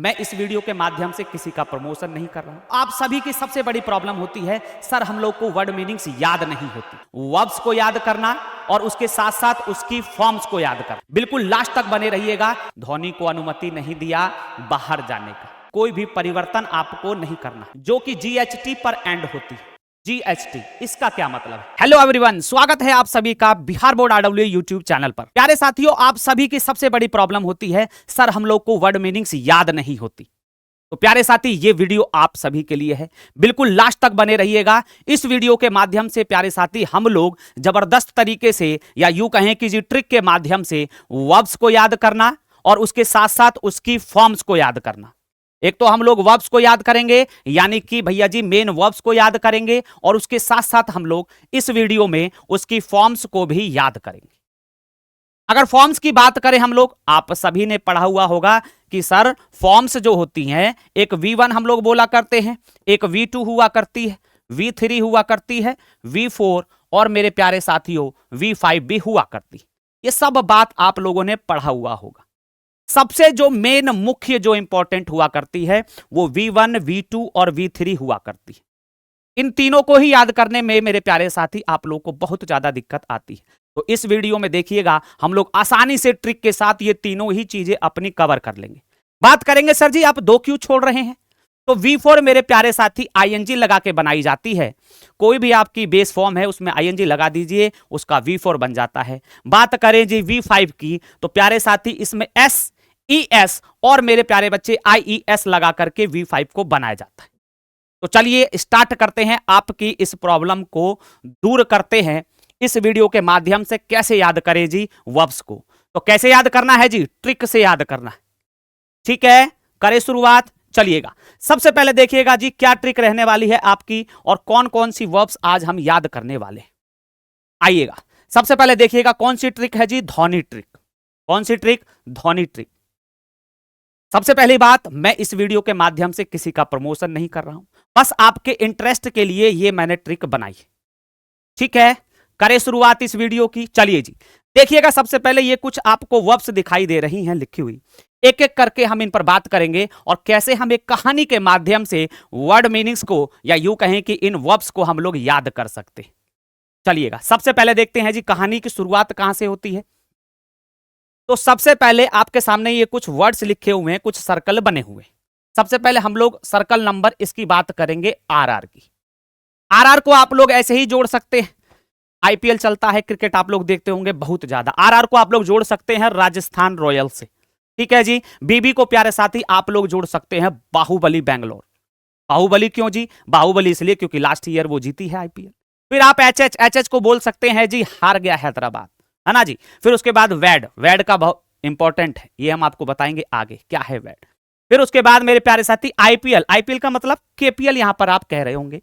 मैं इस वीडियो के माध्यम से किसी का प्रमोशन नहीं कर रहा हूं। आप सभी की सबसे बड़ी प्रॉब्लम होती है सर हम लोग को वर्ड मीनिंग्स याद नहीं होती। वर्ब्स को याद करना और उसके साथ साथ उसकी फॉर्म्स को याद करना। बिल्कुल लास्ट तक बने रहिएगा। धोनी को अनुमति नहीं दिया बाहर जाने का, कोई भी परिवर्तन आपको नहीं करना जो कि जीएचटी पर एंड होती है। जीएचटी इसका क्या मतलब है? हेलो एवरीवन, स्वागत है आप सभी का Bihar board RW YouTube channel पर। प्यारे साथियों, आप सभी की सबसे बड़ी प्रॉब्लम होती है सर हम लोग को वर्ड मीनिंग्स याद नहीं होती। तो प्यारे साथी, ये वीडियो आप सभी के लिए है, बिल्कुल लास्ट तक बने रहिएगा। इस वीडियो के माध्यम से प्यारे साथी हम लोग जबरदस्त तरीके से या यूं कहें कि जी ट्रिक के माध्यम से वर्ब्स को याद करना और उसके साथ साथ उसकी फॉर्म्स को याद करना। एक तो हम लोग वर्ब्स को याद करेंगे, यानी कि भैया जी मेन वर्ब्स को याद करेंगे और उसके साथ साथ हम लोग इस वीडियो में उसकी फॉर्म्स को भी याद करेंगे। अगर फॉर्म्स की बात करें हम लोग, आप सभी ने पढ़ा हुआ होगा कि सर फॉर्म्स जो होती हैं, एक V1 हम लोग बोला करते हैं, एक V2 हुआ करती है, V3 हुआ करती है, V4 और मेरे प्यारे साथियों V5 भी हुआ करती है। ये सब बात आप लोगों ने पढ़ा हुआ होगा। सबसे जो मेन मुख्य जो इंपॉर्टेंट हुआ करती है वो V1, V2 और V3 हुआ करती है। इन तीनों को ही याद करने में मेरे प्यारे साथी आप लोगों को बहुत ज्यादा दिक्कत आती है। तो इस वीडियो में देखिएगा, हम लोग आसानी से ट्रिक के साथ ये तीनों ही चीजें अपनी कवर कर लेंगे। बात करेंगे सर जी आप दो क्यों छोड़ रहे हैं, तो V4 मेरे प्यारे साथी ING लगा के बनाई जाती है। कोई भी आपकी बेस फॉर्म है उसमें ING लगा दीजिए, उसका V4 बन जाता है। बात करें जी V5 की, तो प्यारे साथी इसमें SES और मेरे प्यारे बच्चे IES लगा करके V5 को बनाया जाता है। तो चलिए स्टार्ट करते हैं, आपकी इस प्रॉब्लम को दूर करते हैं इस वीडियो के माध्यम से। कैसे याद करें जी वर्ब्स को, तो कैसे याद करना है जी, ट्रिक से याद करना है। ठीक है, करें शुरुआत। चलिएगा, सबसे पहले देखिएगा जी क्या ट्रिक रहने वाली है आपकी और कौन कौन सी वर्ब्स आज हम याद करने वाले। आइएगा, सबसे पहले देखिएगा कौन सी ट्रिक है जी, ध्वनि ट्रिक। कौन सी ट्रिक? ध्वनि ट्रिक। सबसे पहली बात, मैं इस वीडियो के माध्यम से किसी का प्रमोशन नहीं कर रहा हूं, बस आपके इंटरेस्ट के लिए ये मैंने ट्रिक बनाई है। ठीक है, करें शुरुआत इस वीडियो की। चलिए जी, देखिएगा सबसे पहले ये कुछ आपको वर्ब्स दिखाई दे रही हैं लिखी हुई, एक एक करके हम इन पर बात करेंगे और कैसे हम एक कहानी के माध्यम से वर्ड मीनिंग्स को या यूं कहें कि इन वर्ब्स को हम लोग याद कर सकते। चलिएगा, सबसे पहले देखते हैं जी कहानी की शुरुआत कहां से होती है। तो सबसे पहले आपके सामने ये कुछ वर्ड्स लिखे हुए हैं, कुछ सर्कल बने हुए। सबसे पहले हम लोग सर्कल नंबर इसकी बात करेंगे RR की। RR को आप लोग ऐसे ही जोड़ सकते हैं, IPL चलता है, क्रिकेट आप लोग देखते होंगे बहुत ज्यादा। RR को आप लोग जोड़ सकते हैं राजस्थान रॉयल से। ठीक है जी। BB को प्यारे साथी आप लोग जोड़ सकते हैं बाहुबली बैंगलोर। बाहुबली क्यों जी? बाहुबली इसलिए क्योंकि लास्ट ईयर वो जीती है IPL। फिर आप HH को बोल सकते हैं जी हार गया हैदराबाद, है ना जी। फिर उसके बाद वैड का बहुत इंपॉर्टेंट है, ये हम आपको बताएंगे आगे क्या है वैड। फिर उसके बाद मेरे प्यारे साथी IPL का मतलब KPL यहां पर आप कह रहे होंगे।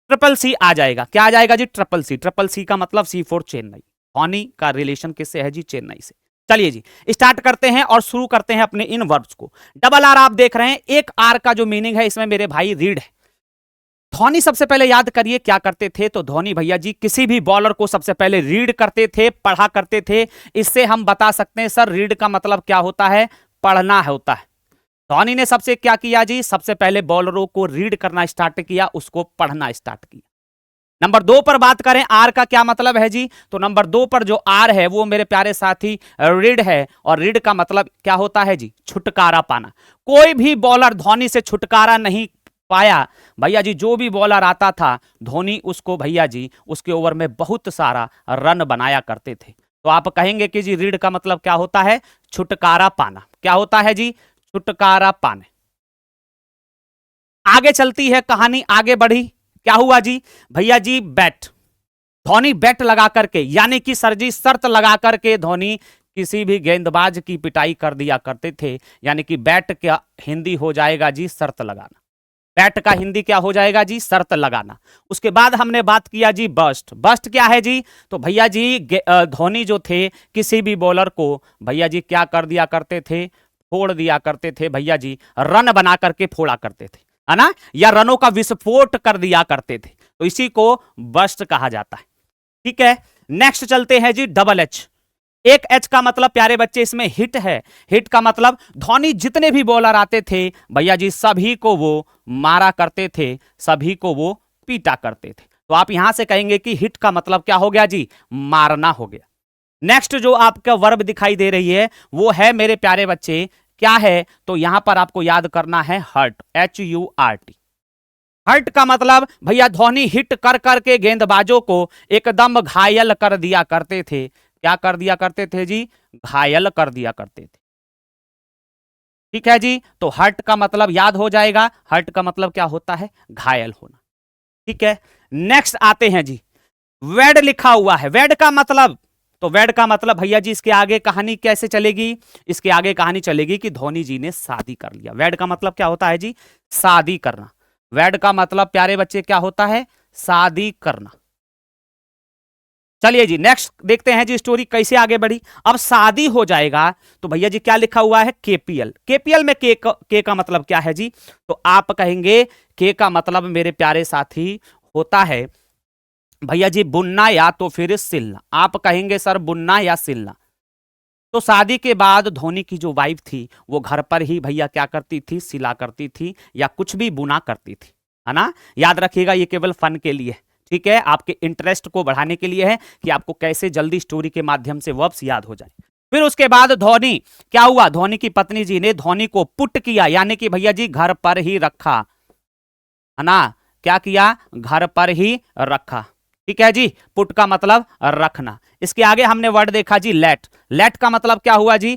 CCC आ जाएगा, क्या आ जाएगा जी? CCC का मतलब C फॉर चेन्नई। धोनी का रिलेशन किससे है जी? चेन्नई से। चलिए जी, स्टार्ट करते हैं और शुरू करते हैं अपने इन वर्ब्स को। डबल R आप देख रहे हैं, एक R का जो मीनिंग है इसमें मेरे भाई रीड है। धोनी सबसे पहले याद करिए क्या करते थे, तो धोनी भैया जी किसी भी बॉलर को सबसे पहले रीड करते थे, पढ़ा करते थे। इससे हम बता सकते हैं सर रीड का मतलब क्या होता है? पढ़ना होता है। धोनी ने सबसे क्या किया जी? सबसे पहले बॉलरों को रीड करना स्टार्ट किया, उसको पढ़ना स्टार्ट किया। नंबर 2 पर बात करें, आर का क्या मतलब है जी? तो नंबर 2 पर जो आर है वो मेरे प्यारे साथी रीड है, और रीड का मतलब क्या होता है जी? छुटकारा पाना। कोई भी बॉलर धोनी से छुटकारा नहीं पाया भैया जी। जो भी बॉलर आता था धोनी उसको भैया जी उसके ओवर में बहुत सारा रन बनाया करते थे। तो आप कहेंगे कि जी रीड का मतलब क्या होता है? छुटकारा पाना। क्या होता है जी? छुटकारा पाने। आगे चलती है कहानी, आगे बढ़ी। क्या हुआ जी? भैया जी बैट, धोनी बैट लगा करके, यानी कि सर जी शर्त लगा करके धोनी किसी भी गेंदबाज की पिटाई कर दिया करते थे। यानी कि बैट क्या हिंदी हो जाएगा जी? शर्त लगाना। बैट का हिंदी क्या हो जाएगा जी? शर्त लगाना। उसके बाद हमने बात किया जी बस्ट। बस्ट क्या है जी? तो भैया जी धोनी जो थे किसी भी बॉलर को भैया जी क्या कर दिया करते थे? फोड़ दिया करते थे भैया जी, रन बना करके फोड़ा करते थे, है ना, या रनों का विस्फोट कर दिया करते थे। तो इसी को बस्ट कहा जाता है। ठीक है, नेक्स्ट चलते हैं जी डबल एच। एक एच का मतलब प्यारे बच्चे इसमें हिट है। हिट का मतलब धोनी जितने भी बॉलर आते थे भैया जी सभी को वो मारा करते थे, सभी को वो पीटा करते थे। तो आप यहां से कहेंगे कि हिट का मतलब क्या हो गया जी, मारना हो गया। नेक्स्ट जो आपका वर्ब दिखाई दे रही है वो है मेरे प्यारे बच्चे क्या है, तो यहां पर आपको याद करना है हर्ट, HURT। हर्ट का मतलब भैया धोनी हिट कर करके गेंदबाजों को एकदम घायल कर दिया करते थे। क्या कर दिया करते थे जी, घायल कर दिया करते थे। ठीक है जी, तो हर्ट का मतलब याद हो जाएगा, हर्ट का मतलब क्या होता है, घायल होना। ठीक है, नेक्स्ट आते हैं जी, वेड लिखा हुआ है। वेड का मतलब, तो वेड का मतलब भैया जी इसके आगे कहानी कैसे चलेगी, इसके आगे कहानी चलेगी कि धोनी जी ने शादी कर लिया। वेड का मतलब क्या होता है जी, शादी करना। वेड का मतलब प्यारे बच्चे क्या होता है, शादी करना। चलिए जी नेक्स्ट देखते हैं जी स्टोरी कैसे आगे बढ़ी। अब शादी हो जाएगा तो भैया जी क्या लिखा हुआ है, KPL। KPL में के का मतलब क्या है जी, तो आप कहेंगे के का मतलब मेरे प्यारे साथी होता है भैया जी बुनना या तो फिर सिलना। आप कहेंगे सर बुनना या सिलना। तो शादी के बाद धोनी की जो वाइफ थी वो घर पर ही भैया क्या करती थी, सिला करती थी या कुछ भी बुना करती थी, है ना। याद रखिएगा ये केवल फन के लिए, ठीक है, आपके इंटरेस्ट को बढ़ाने के लिए है कि आपको कैसे जल्दी स्टोरी के माध्यम से वर्ब्स याद हो जाए। फिर उसके बाद धोनी क्या हुआ, धोनी की पत्नी जी ने धोनी को पुट किया, यानी कि भैया जी घर पर ही रखा, है ना। क्या किया, घर पर ही रखा। ठीक है जी, पुट का मतलब रखना। इसके आगे हमने वर्ड देखा जी लेट। लेट का मतलब क्या हुआ जी,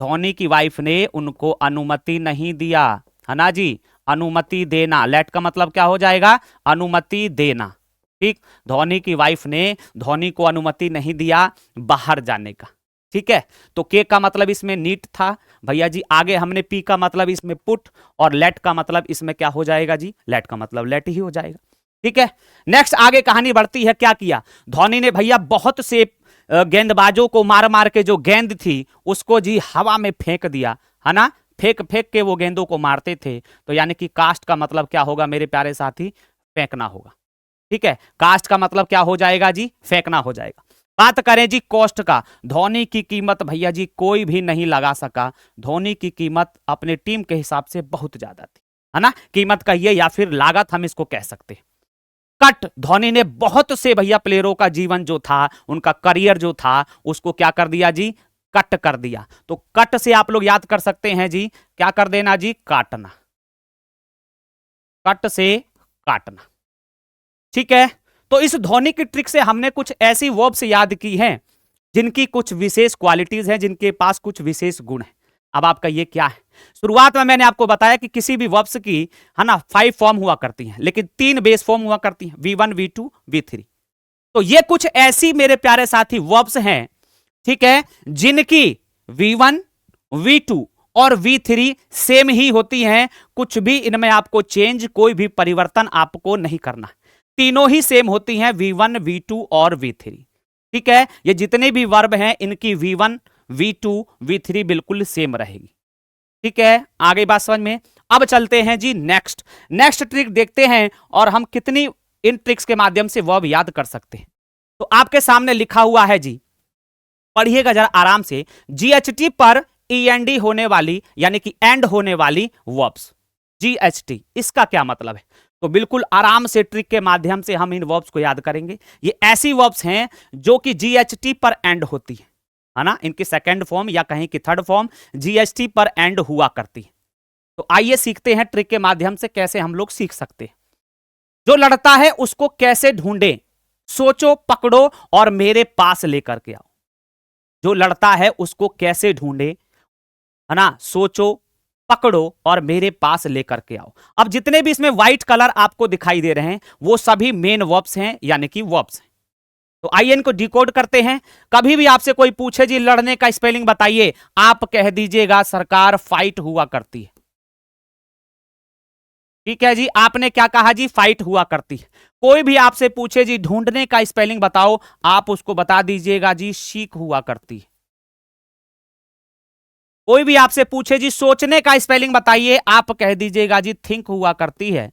धोनी की वाइफ ने उनको अनुमति नहीं दिया, है ना जी, अनुमति देना। लेट का मतलब क्या हो जाएगा, अनुमति देना। ठीक, धोनी की वाइफ ने धोनी को अनुमति नहीं दिया बाहर जाने का। ठीक है, तो के का मतलब इसमें नीट था भैया जी। आगे हमने पी का मतलब इसमें पुट और लेट का मतलब इसमें क्या हो जाएगा जी, लेट का मतलब लेट ही हो जाएगा। ठीक है, नेक्स्ट आगे कहानी बढ़ती है। क्या किया धोनी ने भैया, बहुत से गेंदबाजों को मार मार के जो गेंद थी उसको जी हवा में फेंक दिया, है ना। फेंक फेंक के वो गेंदों को मारते थे, तो यानी कि कास्ट का मतलब क्या होगा मेरे प्यारे साथी, फेंकना होगा। ठीक है, कास्ट का मतलब क्या हो जाएगा जी, फेंकना हो जाएगा। बात करें जी कॉस्ट का, धोनी की कीमत भैया जी कोई भी नहीं लगा सका। धोनी की कीमत अपने टीम के हिसाब से बहुत ज्यादा थी, है ना। कीमत कहिए या फिर लागत हम इसको कह सकते हैं। कट, धोनी ने बहुत से भैया प्लेयरों का जीवन जो था, उनका करियर जो था उसको क्या कर दिया जी, कट कर दिया। तो कट से आप लोग याद कर सकते हैं जी, क्या कर देना जी, काटना। कट से काटना। ठीक है, तो इस धोनी की ट्रिक से हमने कुछ ऐसी वर्ब्स याद की हैं जिनकी कुछ विशेष क्वालिटीज हैं, जिनके पास कुछ विशेष गुण है। अब आप कहिए क्या है। शुरुआत में मैंने आपको बताया कि किसी भी वर्ब्स की, है ना, 5 फॉर्म हुआ करती हैं, लेकिन 3 बेस फॉर्म हुआ करती हैं, V1 V2 V3। तो ये कुछ ऐसी मेरे प्यारे साथी वर्ब्स हैं, ठीक है, जिनकी V1 V2 और V3 सेम ही होती हैं। कुछ भी इनमें आपको चेंज, कोई भी परिवर्तन आपको नहीं करना। तीनों ही सेम होती हैं, V1 V2 और V3। ठीक है, ये जितने भी वर्ब हैं इनकी V1 V2 V3 बिल्कुल सेम रहेगी। ठीक है, आगे बात समझ में। अब चलते हैं जी नेक्स्ट ट्रिक देखते हैं और हम कितनी इन ट्रिक्स के माध्यम से वर्ब याद कर सकते हैं। तो आपके सामने लिखा हुआ है जी, पढ़िएगा जरा आराम से। GHT पर END होने वाली, यानी कि एंड होने वाली वर्ब्स, GHT, इसका क्या मतलब है। तो बिल्कुल आराम से ट्रिक के माध्यम से हम इन वर्ब्स को याद करेंगे। ये ऐसी वर्ब्स हैं जो कि GHT पर एंड होती है ना। इनकी सेकंड फॉर्म या कहीं की थर्ड फॉर्म GHT पर एंड हुआ करती है। तो आइए सीखते हैं ट्रिक के माध्यम से कैसे हम लोग सीख सकते हैं। जो लड़ता है उसको कैसे ढूंढे, सोचो, पकड़ो और मेरे पास लेकर के आओ। जो लड़ता है उसको कैसे ढूंढे, है ना, सोचो, पकड़ो और मेरे पास लेकर के आओ। अब जितने भी इसमें व्हाइट कलर आपको दिखाई दे रहे हैं वो सभी मेन वर्ब्स हैं, यानी कि वर्ब्स हैं। तो आइए इनको डिकोड करते हैं। कभी भी आपसे कोई पूछे जी लड़ने का स्पेलिंग बताइए, आप कह दीजिएगा सरकार फाइट हुआ करती है। ठीक है जी, आपने क्या कहा जी, फाइट हुआ करती है। कोई भी आपसे पूछे जी ढूंढने का स्पेलिंग बताओ, आप उसको बता दीजिएगा जी सीख हुआ करती है। कोई भी आपसे पूछे जी सोचने का स्पेलिंग बताइए, आप कह दीजिएगा जी थिंक हुआ करती है,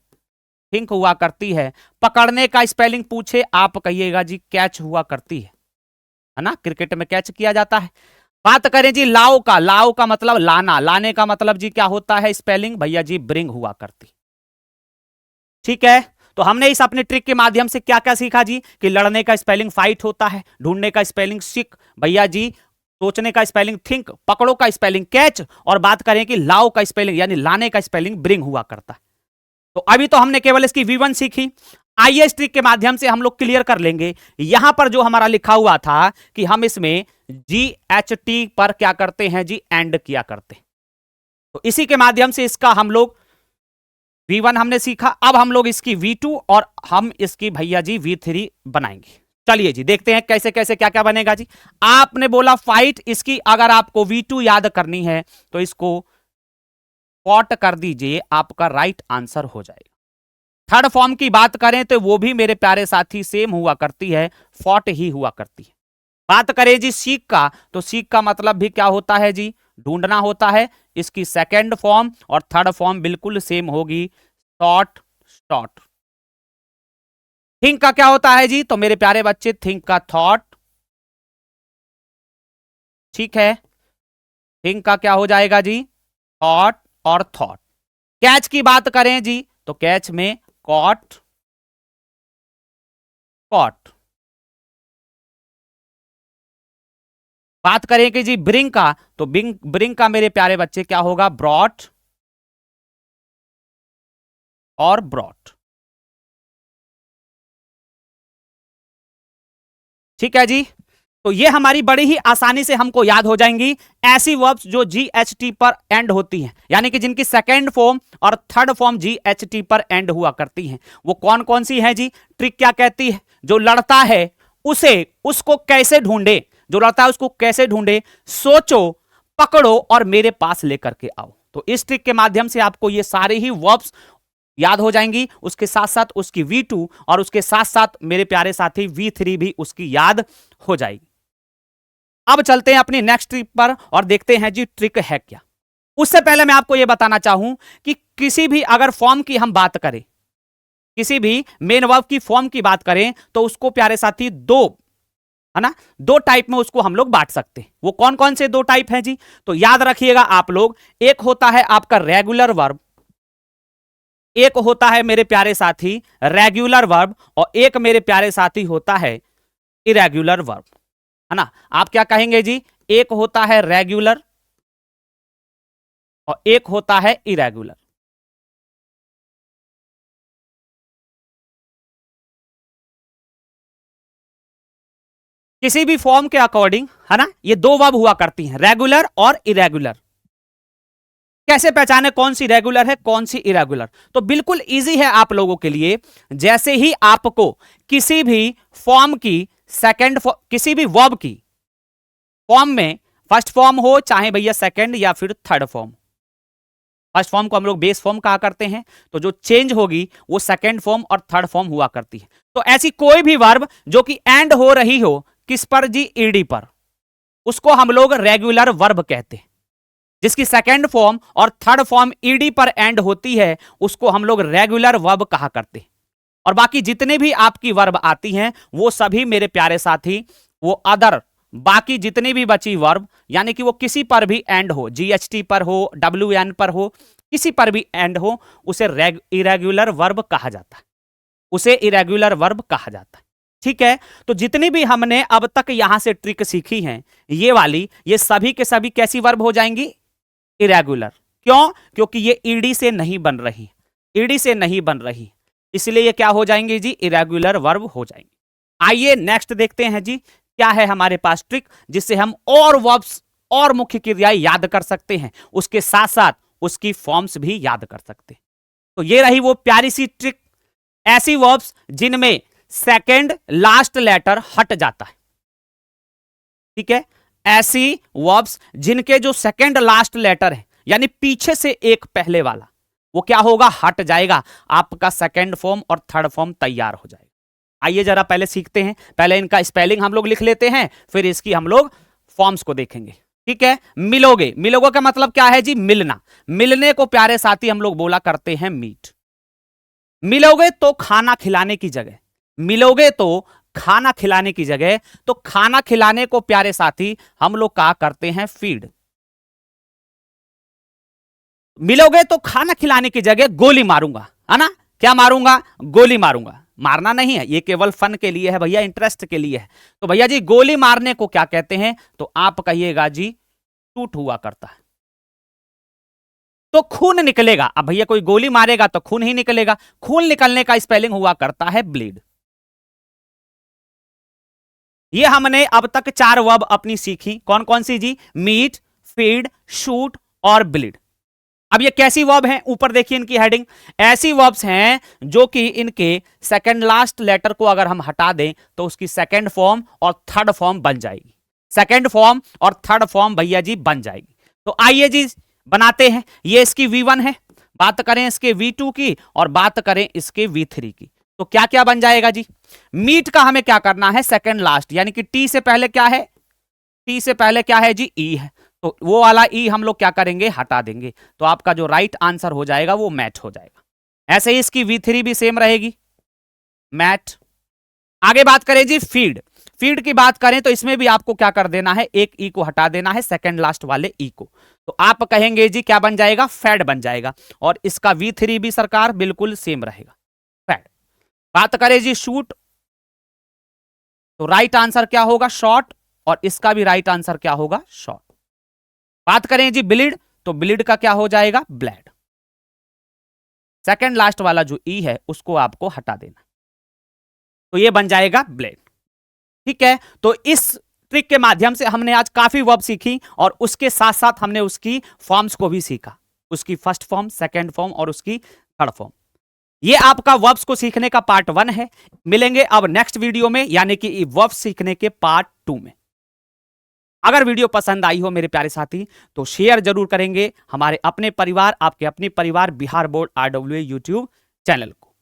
थिंक हुआ करती है। पकड़ने का स्पेलिंग पूछे, आप कहिएगा जी कैच हुआ करती है। है ना, क्रिकेट में कैच किया जाता है। बात करें जी लाओ का, लाओ का मतलब लाना, लाने का मतलब जी क्या होता है स्पेलिंग भैया जी ब्रिंग हुआ करती। ठीक है, तो हमने इस अपने ट्रिक के माध्यम से क्या क्या सीखा जी, कि लड़ने का स्पेलिंग फाइट होता है, ढूंढने का स्पेलिंग सिक भैया जी, सोचने का स्पेलिंग थिंक, पकड़ो का स्पेलिंग कैच, और बात करें कि लाओ का स्पेलिंग यानी लाने का स्पेलिंग ब्रिंग हुआ करता है। तो अभी तो हमने केवल इसकी V1 सीखी, आइए इस ट्रिक के माध्यम से हम लोग क्लियर कर लेंगे। यहां पर जो हमारा लिखा हुआ था कि हम इसमें GHT पर क्या करते हैं जी, एंड किया करते हैं, तो इसी के माध्यम से इसका हम लोग V1 हमने सीखा। अब हम लोग इसकी V2 और हम इसकी भैया जी V3 बनाएंगे। चलिए जी देखते हैं कैसे कैसे क्या क्या बनेगा जी। आपने बोला फाइट, इसकी अगर आपको V2 याद करनी है तो इसको पॉट कर दीजिए, आपका राइट आंसर हो जाएगा। थर्ड फॉर्म की बात करें तो वो भी मेरे प्यारे साथी सेम हुआ करती है, फॉट ही हुआ करती है। बात करें जी सीक का, तो सीक का मतलब भी क्या होता है जी, ढूंढना होता है। इसकी सेकेंड फॉर्म और थर्ड फॉर्म बिल्कुल सेम होगी, शॉर्ट शॉर्ट। थिंक का क्या होता है जी, तो मेरे प्यारे बच्चे थिंक का थॉट, ठीक है, थिंक का क्या हो जाएगा जी, थॉट और थॉट। कैच की बात करें जी, तो कैच में कॉट कॉट। बात करें कि जी ब्रिंग का, तो ब्रिंग का मेरे प्यारे बच्चे क्या होगा, ब्रॉट और ब्रॉट। ठीक है जी, तो ये हमारी बड़ी ही आसानी से हमको याद हो जाएंगी ऐसी वर्ब्स जो GHT पर एंड होती हैं, यानी कि जिनकी सेकेंड फॉर्म और थर्ड फॉर्म GHT पर एंड हुआ करती हैं। वो कौन कौन सी है जी, ट्रिक क्या कहती है, जो लड़ता है उसे, उसको कैसे ढूंढे, जो लड़ता है उसको कैसे ढूंढे, सोचो, पकड़ो और मेरे पास लेकर के आओ। तो इस ट्रिक के माध्यम से आपको ये सारे ही वर्ब्स याद हो जाएंगी, उसके साथ साथ उसकी V2 और उसके साथ साथ मेरे प्यारे साथी V3 भी उसकी याद हो जाएगी। अब चलते हैं अपनी नेक्स्ट ट्रिक पर और देखते हैं जी ट्रिक है क्या। उससे पहले मैं आपको यह बताना चाहूं कि किसी भी अगर फॉर्म की हम बात करें, किसी भी मेन वर्ब की फॉर्म की बात करें, तो उसको प्यारे साथी दो, है ना, दो टाइप में उसको हम लोग बांट सकते हैं। वो कौन कौन से दो टाइप हैं जी, तो याद रखिएगा आप लोग, एक होता है आपका रेगुलर वर्ब, एक होता है मेरे प्यारे साथी रेगुलर वर्ब, और एक मेरे प्यारे साथी होता है इरेगुलर वर्ब, है ना। आप क्या कहेंगे जी, एक होता है रेगुलर और एक होता है इरेगुलर। किसी भी फॉर्म के अकॉर्डिंग, है ना, ये दो वर्ब हुआ करती हैं, रेगुलर और इरेगुलर। कैसे पहचाने कौन सी रेगुलर है कौन सी इरेगुलर, तो बिल्कुल इजी है आप लोगों के लिए। जैसे ही आपको किसी भी फॉर्म की किसी भी वर्ब की फॉर्म में फर्स्ट फॉर्म हो चाहे भैया सेकंड या फिर थर्ड फॉर्म, फर्स्ट फॉर्म को हम लोग बेस फॉर्म कहा करते हैं, तो जो चेंज होगी वो सेकंड फॉर्म और थर्ड फॉर्म हुआ करती है। तो ऐसी कोई भी वर्ब जो कि एंड हो रही हो किस पर जी, ईडी पर, उसको हम लोग रेगुलर वर्ब कहते हैं। जिसकी सेकंड फॉर्म और थर्ड फॉर्म ईडी पर एंड होती है उसको हम लोग रेगुलर वर्ब कहा करते हैं। और बाकी जितने भी आपकी वर्ब आती हैं वो सभी मेरे प्यारे साथी, वो अदर बाकी जितनी भी बची वर्ब, यानी कि वो किसी पर भी एंड हो, GHT पर हो, WN पर हो, किसी पर भी एंड हो, उसे इरेगुलर वर्ब कहा जाता है, उसे इरेगुलर वर्ब कहा जाता है। ठीक है, तो जितनी भी हमने अब तक यहां से ट्रिक सीखी हैं ये वाली, ये सभी के सभी कैसी वर्ब हो जाएंगी, इरेगुलर। क्यों, क्योंकि ये ईडी से नहीं बन रही, ईडी से नहीं बन रही, इसलिए ये क्या हो जाएंगे जी, इरेगुलर वर्ब हो जाएंगे। आइए नेक्स्ट देखते हैं जी क्या है हमारे पास ट्रिक, जिससे हम और वर्ब्स और मुख्य क्रियाएं याद कर सकते हैं, उसके साथ साथ उसकी फॉर्म्स भी याद कर सकते हैं। तो ये रही वो प्यारी सी ट्रिक, ऐसी वर्ब्स जिनमें सेकंड लास्ट लेटर हट जाता है। ठीक है, ऐसी वर्ब्स जिनके जो सेकंड लास्ट लेटर है, यानी पीछे से एक पहले वाला, वो क्या होगा, हट जाएगा, आपका सेकंड फॉर्म और थर्ड फॉर्म तैयार हो जाएगा। आइए जरा पहले सीखते हैं, पहले इनका स्पेलिंग हम लोग लिख लेते हैं, फिर इसकी हम लोग फॉर्म्स को देखेंगे। ठीक है, मिलोगे, मिलोगे का मतलब क्या है जी, मिलना, मिलने को प्यारे साथी हम लोग बोला करते हैं मीट। मिलोगे तो खाना खिलाने की जगह, मिलोगे तो खाना खिलाने की जगह, तो खाना खिलाने को प्यारे साथी हम लोग क्या करते हैं, फीड। मिलोगे तो खाना खिलाने की जगह गोली मारूंगा, है ना, क्या मारूंगा, गोली मारूंगा। मारना नहीं है, ये केवल फन के लिए है भैया, इंटरेस्ट के लिए है। तो भैया जी गोली मारने को क्या कहते हैं, तो आप कहिएगा जी शूट हुआ करता है। तो खून निकलेगा, अब भैया कोई गोली मारेगा तो खून ही निकलेगा, खून निकलने का स्पेलिंग हुआ करता है ब्लीड। ये हमने अब तक 4 वर्ब अपनी सीखी, कौन कौन सी जी, मीट, फीड, शूट और ब्लीड। अब ये कैसी वर्ब हैं, ऊपर देखिए इनकी हेडिंग, ऐसी वर्ब्स हैं जो कि इनके सेकंड लास्ट लेटर को अगर हम हटा दें तो उसकी सेकंड फॉर्म और थर्ड फॉर्म बन जाएगी, सेकंड फॉर्म और थर्ड फॉर्म भैया जी बन जाएगी। तो आइए जी बनाते हैं। ये इसकी V1 है, बात करें इसके V2 की और बात करें इसके V3 की, तो क्या क्या बन जाएगा जी। मीट का हमें क्या करना है, सेकंड लास्ट, यानी कि टी से पहले क्या है, टी से पहले क्या है जी, ई है, तो वो वाला ई हम लोग क्या करेंगे, हटा देंगे, तो आपका जो राइट आंसर हो जाएगा वो मैच हो जाएगा। ऐसे ही इसकी V3 भी सेम रहेगी, मैच। आगे बात करें जी फीड, फीड की बात करें तो इसमें भी आपको क्या कर देना है, एक ई को हटा देना है, सेकंड लास्ट वाले ई को, तो आप कहेंगे जी क्या बन जाएगा, फैड बन जाएगा, और इसका V3 भी सरकार बिल्कुल सेम रहेगा, फैड। बात करें जी शूट, तो राइट आंसर क्या होगा, शॉर्ट, और इसका भी राइट आंसर क्या होगा, शॉर्ट। बात करें जी ब्लीड, तो ब्लीड का क्या हो जाएगा, ब्लैड। सेकंड लास्ट वाला जो ई है उसको आपको हटा देना, तो ये बन जाएगा ब्लेड। ठीक है, तो इस ट्रिक के माध्यम से हमने आज काफी वर्ब सीखी और उसके साथ साथ हमने उसकी फॉर्म्स को भी सीखा, उसकी फर्स्ट फॉर्म, सेकंड फॉर्म और उसकी थर्ड फॉर्म। ये आपका वर्ब्स को सीखने का पार्ट 1 है। मिलेंगे अब नेक्स्ट वीडियो में, यानी कि वर्ब्स सीखने के पार्ट 2 में। अगर वीडियो पसंद आई हो मेरे प्यारे साथी तो शेयर जरूर करेंगे हमारे अपने परिवार, आपके अपने परिवार Bihar board RWA YouTube channel को।